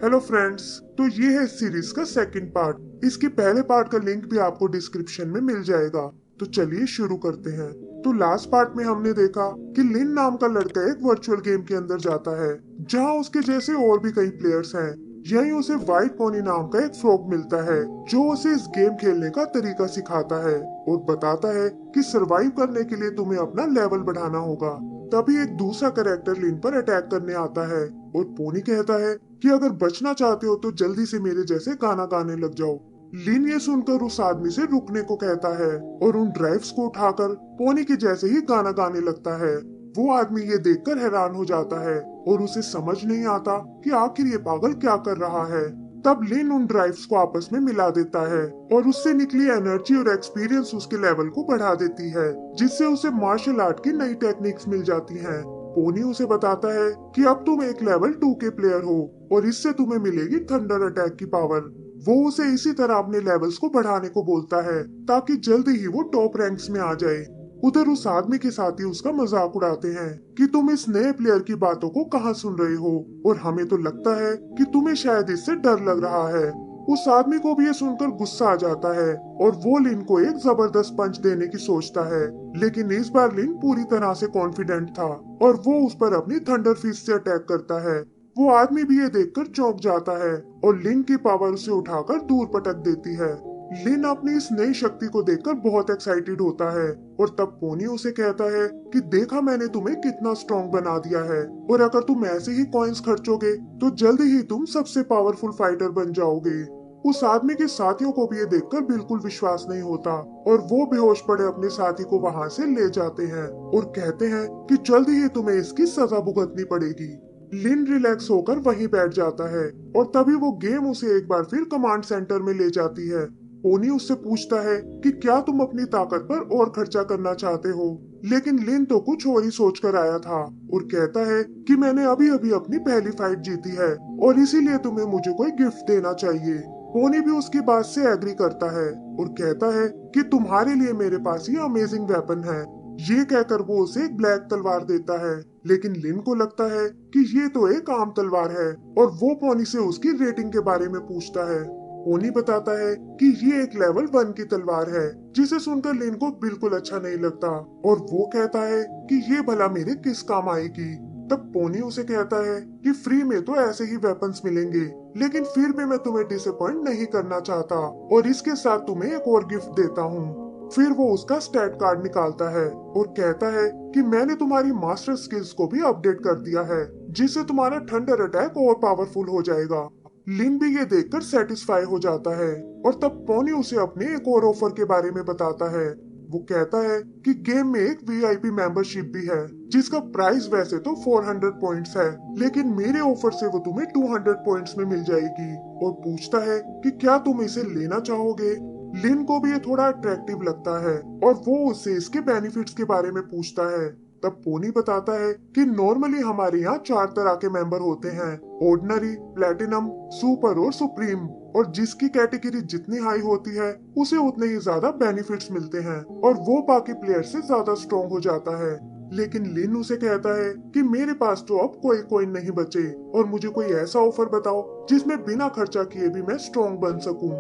Hello friends, तो ये है इस सीरीज का सेकंड पार्ट। इसके पहले पार्ट का लिंक भी आपको डिस्क्रिप्शन में मिल जाएगा। तो चलिए शुरू करते हैं। तो लास्ट पार्ट में हमने देखा कि लिन नाम का लड़का एक वर्चुअल गेम के अंदर जाता है जहां उसके जैसे और भी कई प्लेयर्स हैं। यहीं उसे व्हाइट पोनी नाम का एक फ्रॉग मिलता है जो उसे इस गेम खेलने का तरीका सिखाता है और बताता है कि सरवाइव करने के लिए तुम्हें अपना लेवल बढ़ाना होगा। तभी एक दूसरा कैरेक्टर लिन पर अटैक करने आता है और पोनी कहता है कि अगर बचना चाहते हो तो जल्दी से मेरे जैसे गाना गाने लग जाओ। लिन ये सुनकर उस आदमी से रुकने को कहता है और उन ड्राइव्स को उठाकर पोनी के जैसे ही गाना गाने लगता है। वो आदमी ये देखकर हैरान हो जाता है और उसे समझ नहीं आता कि आखिर ये पागल क्या कर रहा है। तब लिन उन ड्राइव्स को आपस में मिला देता है और उससे निकली एनर्जी और एक्सपीरियंस उसके लेवल को बढ़ा देती है, जिससे उसे मार्शल आर्ट की नई टेक्निक्स मिल जाती हैं। पोनी उसे बताता है कि अब तुम एक लेवल 2 के प्लेयर हो और इससे तुम्हें मिलेगी थंडर अटैक की पावर। वो उसे इसी तरह अपने लेवल्स को बढ़ाने को बोलता है ताकि जल्दी ही वो टॉप रैंक्स में आ जाए। उधर उस आदमी के साथी उसका मजाक उड़ाते हैं कि तुम इस नए प्लेयर की बातों को कहाँ सुन रहे हो और हमें तो लगता है कि तुम्हें शायद इससे डर लग रहा है। उस आदमी को भी ये सुनकर गुस्सा आ जाता है और वो लिन को एक जबरदस्त पंच देने की सोचता है, लेकिन इस बार लिन पूरी तरह से कॉन्फिडेंट था और वो उस पर अपनी थंडर फिस्ट से अटैक करता है। वो आदमी भी ये देखकर चौंक जाता है और लिन की पावर उसे उठाकर दूर पटक देती है। लिन अपनी इस नई शक्ति को देखकर बहुत एक्साइटेड होता है और तब पोनी उसे कहता है कि देखा मैंने तुम्हें कितना स्ट्रॉन्ग बना दिया है और अगर तुम ऐसे ही कॉइन्स खर्चोगे तो जल्दी ही तुम सबसे पावरफुल फाइटर बन जाओगे। उस आदमी के साथियों को भी ये देखकर बिल्कुल विश्वास नहीं होता और वो बेहोश पड़े अपने साथी को वहाँ से ले जाते हैं और कहते हैं कि जल्दी ही तुम्हें इसकी सजा भुगतनी पड़ेगी। लिन रिलैक्स होकर वहीं बैठ जाता है और तभी वो गेम उसे एक बार फिर कमांड सेंटर में ले जाती है। पोनी उससे पूछता है कि क्या तुम अपनी ताकत पर और खर्चा करना चाहते हो, लेकिन लिन तो कुछ और ही सोच कर आया था और कहता है कि मैंने अभी अभी अपनी पहली फाइट जीती है और इसीलिए तुम्हें मुझे कोई गिफ्ट देना चाहिए। पोनी भी उसकी बात से एग्री करता है और कहता है कि तुम्हारे लिए मेरे पास ये अमेजिंग वेपन है। ये कहकर वो उसे एक ब्लैक तलवार देता है, लेकिन लिन को लगता है कि ये तो एक आम तलवार है और वो पोनी से उसकी रेटिंग के बारे में पूछता है। पोनी बताता है कि ये एक लेवल 1 की तलवार है, जिसे सुनकर लिन को बिल्कुल अच्छा नहीं लगता और वो कहता है कि ये भला मेरे किस काम आएगी। तब पोनी उसे कहता है कि फ्री में तो ऐसे ही वेपन्स मिलेंगे, लेकिन फिर भी मैं तुम्हें डिसअपॉइंट नहीं करना चाहता और इसके साथ तुम्हें एक और गिफ्ट देता हूँ। फिर वो उसका स्टैट कार्ड निकालता है और कहता है कि मैंने तुम्हारी मास्टर स्किल्स को भी अपडेट कर दिया है, जिससे तुम्हारा थंडर अटैक और पावरफुल हो जाएगा। लिन भी ये देखकर सेटिस्फाई हो जाता है और तब पोनी उसे अपने एक और ऑफर के बारे में बताता है। वो कहता है कि गेम में एक वीआईपी मेंबरशिप भी है, जिसका प्राइस वैसे तो 400 पॉइंट्स है, लेकिन मेरे ऑफर से वो तुम्हें 200 पॉइंट्स में मिल जाएगी और पूछता है कि क्या तुम इसे लेना चाहोगे। लिन को भी ये थोड़ा अट्रैक्टिव लगता है और वो उससे इसके बेनिफिट्स के बारे में पूछता है। तब पोनी बताता है कि नॉर्मली हमारे यहाँ 4 तरह के मेंबर होते हैं, ऑर्डिनरी, प्लेटिनम, सुपर और सुप्रीम, और जिसकी कैटेगरी जितनी हाई होती है उसे उतने ही ज्यादा बेनिफिट्स मिलते हैं और वो बाकी प्लेयर से ज्यादा स्ट्रॉन्ग हो जाता है। लेकिन लिन उसे कहता है कि मेरे पास तो अब कोई कॉइन नहीं बचे और मुझे कोई ऐसा ऑफर बताओ जिसमें बिना खर्चा किए भी मैं स्ट्रॉन्ग बन सकूं।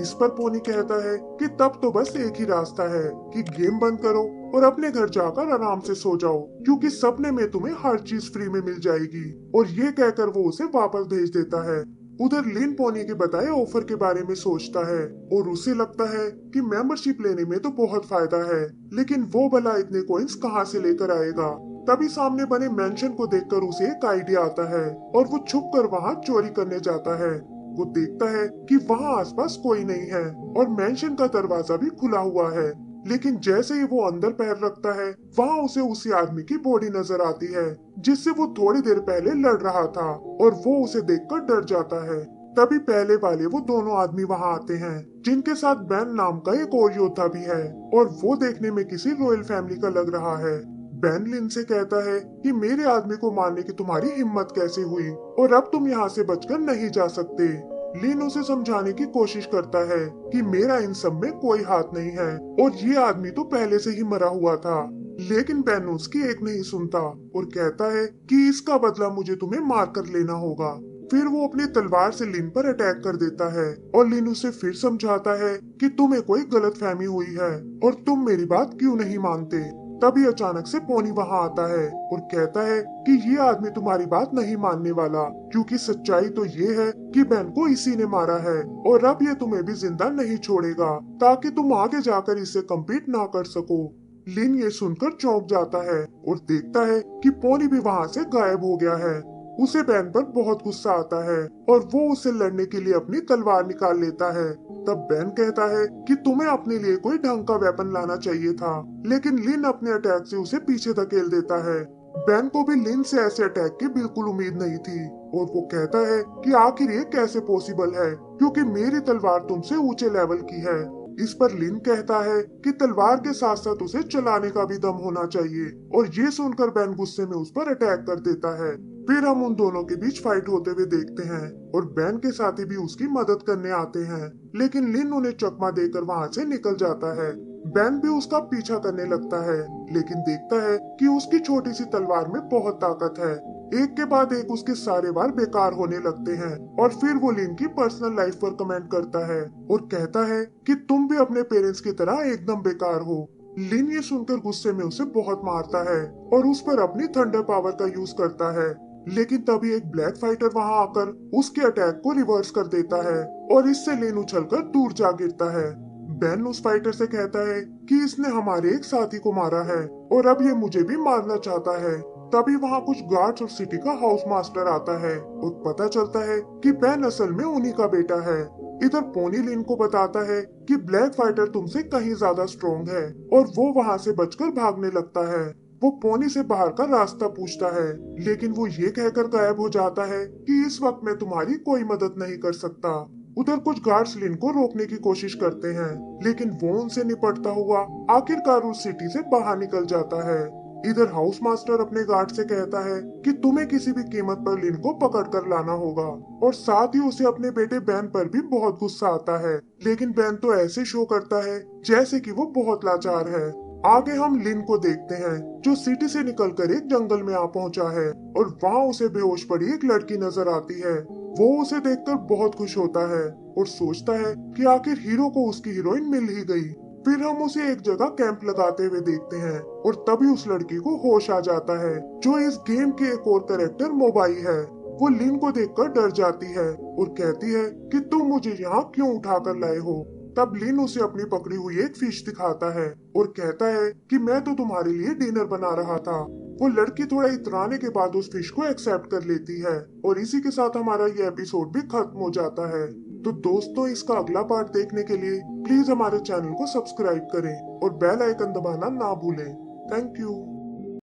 इस पर पोनी कहता है कि तब तो बस एक ही रास्ता है कि गेम बंद करो और अपने घर जाकर आराम से सो जाओ, क्योंकि सपने में तुम्हें हर चीज फ्री में मिल जाएगी। और ये कहकर वो उसे वापस भेज देता है। उधर लिन पोनी के बताए ऑफर के बारे में सोचता है और उसे लगता है कि मेंबरशिप लेने में तो बहुत फायदा है, लेकिन वो भला इतने कॉइन्स कहाँ से लेकर आएगा। तभी सामने बने मेंशन को देखकर उसे एक आइडिया आता है और वो छुप कर वहाँ चोरी करने जाता है। वो देखता है कि वहाँ आसपास कोई नहीं है और मेंशन का दरवाजा भी खुला हुआ है, लेकिन जैसे ही वो अंदर पैर रखता है वहाँ उसे उसी आदमी की बॉडी नजर आती है जिससे वो थोड़ी देर पहले लड़ रहा था और वो उसे देखकर डर जाता है। तभी पहले वाले वो दोनों आदमी वहाँ आते हैं, जिनके साथ बैन नाम का एक और योद्धा भी है और वो देखने में किसी रॉयल फैमिली का लग रहा है। बैन लिन से कहता है कि मेरे आदमी को मारने की तुम्हारी हिम्मत कैसे हुई और अब तुम यहाँ से बचकर नहीं जा सकते। लिन उसे समझाने की कोशिश करता है कि मेरा इन सब में कोई हाथ नहीं है और ये आदमी तो पहले से ही मरा हुआ था, लेकिन बैन उसकी एक नहीं सुनता और कहता है कि इसका बदला मुझे तुम्हें मार कर लेना होगा। फिर वो अपनी तलवार से लिन पर अटैक कर देता है और लिन उसे फिर समझाता है कि तुम्हें कोई गलतफहमी हुई है और तुम मेरी बात क्यों नहीं मानते। तभी अचानक से पोनी वहाँ आता है और कहता है कि ये आदमी तुम्हारी बात नहीं मानने वाला, क्योंकि सच्चाई तो ये है कि बेन को इसी ने मारा है और अब ये तुम्हें भी जिंदा नहीं छोड़ेगा ताकि तुम आगे जाकर इससे कम्पीट ना कर सको। लिन ये सुनकर चौंक जाता है और देखता है कि पोनी भी वहाँ से गायब हो गया है। उसे बेन पर बहुत गुस्सा आता है और वो उसे लड़ने के लिए अपनी तलवार निकाल लेता है। तब बेन कहता है कि तुम्हें अपने लिए कोई ढंग का वेपन लाना चाहिए था, लेकिन लिन अपने अटैक से उसे पीछे धकेल देता है। बेन को भी लिन से ऐसे अटैक की बिल्कुल उम्मीद नहीं थी और वो कहता है कि आखिर ये कैसे पॉसिबल है, क्योंकि मेरी तलवार तुमसे ऊंचे लेवल की है। इस पर लिन कहता है कि तलवार के साथ साथ उसे चलाने का भी दम होना चाहिए और ये सुनकर बेन गुस्से में उस पर अटैक कर देता है। फिर हम उन दोनों के बीच फाइट होते हुए देखते हैं और बेन के साथी भी उसकी मदद करने आते हैं, लेकिन लिन उन्हें चकमा देकर वहाँ से निकल जाता है। बेन भी उसका पीछा करने लगता है, लेकिन देखता है कि उसकी छोटी सी तलवार में बहुत ताकत है। एक के बाद एक उसके सारे वार बेकार होने लगते हैं और फिर वो लिन की पर्सनल लाइफ पर कमेंट करता है और कहता है कि तुम भी अपने पेरेंट्स की तरह एकदम बेकार हो। लिन ये सुनकर गुस्से में उसे बहुत मारता है और उस पर अपनी थंडर पावर का यूज करता है, लेकिन तभी एक ब्लैक फाइटर वहां आकर उसके अटैक को रिवर्स कर देता है और इससे लिन उछलकर दूर जा गिरता है। बेन उस फाइटर से कहता है कि इसने हमारे एक साथी को मारा है और अब ये मुझे भी मारना चाहता है। तभी वहाँ कुछ गार्ड्स और सिटी का हाउस मास्टर आता है और पता चलता है कि बेन असल में उन्हीं का बेटा है। इधर पोनी लिन को बताता है कि ब्लैक फाइटर तुमसे कहीं ज्यादा स्ट्रॉन्ग है और वो वहाँ से बचकर भागने लगता है। वो पोनी से बाहर का रास्ता पूछता है, लेकिन वो ये कहकर गायब हो जाता है कि इस वक्त मैं तुम्हारी कोई मदद नहीं कर सकता। उधर कुछ गार्ड्स लिन को रोकने की कोशिश करते हैं, लेकिन वो उनसे निपटता हुआ आखिरकार उस सिटी से बाहर निकल जाता है। इधर हाउस मास्टर अपने गार्ड से कहता है कि तुम्हें किसी भी कीमत पर लिन को पकड़ कर लाना होगा और साथ ही उसे अपने बेटे बैन पर भी बहुत गुस्सा आता है, लेकिन बैन तो ऐसे शो करता है जैसे कि वो बहुत लाचार है। आगे हम लिन को देखते हैं जो सिटी से निकलकर एक जंगल में आ पहुंचा है और वहाँ उसे बेहोश पड़ी एक लड़की नजर आती है। वो उसे देखकर बहुत खुश होता है और सोचता है कि आखिर हीरो को उसकी हीरोइन मिल ही गई। फिर हम उसे एक जगह कैंप लगाते हुए देखते हैं और तभी उस लड़की को होश आ जाता है जो इस गेम के एक और कैरेक्टर मोबाई है। वो लिन को देखकर डर जाती है और कहती है कि तुम मुझे यहाँ क्यों उठा कर लाए हो। तब लिन उसे अपनी पकड़ी हुई एक फिश दिखाता है और कहता है कि मैं तो तुम्हारे लिए डिनर बना रहा था। वो लड़की थोड़ा इतराने के बाद उस फिश को एक्सेप्ट कर लेती है और इसी के साथ हमारा ये एपिसोड भी खत्म हो जाता है। तो दोस्तों, इसका अगला पार्ट देखने के लिए प्लीज हमारे चैनल को सब्सक्राइब करें और बेल आइकन दबाना ना भूलें। Thank you.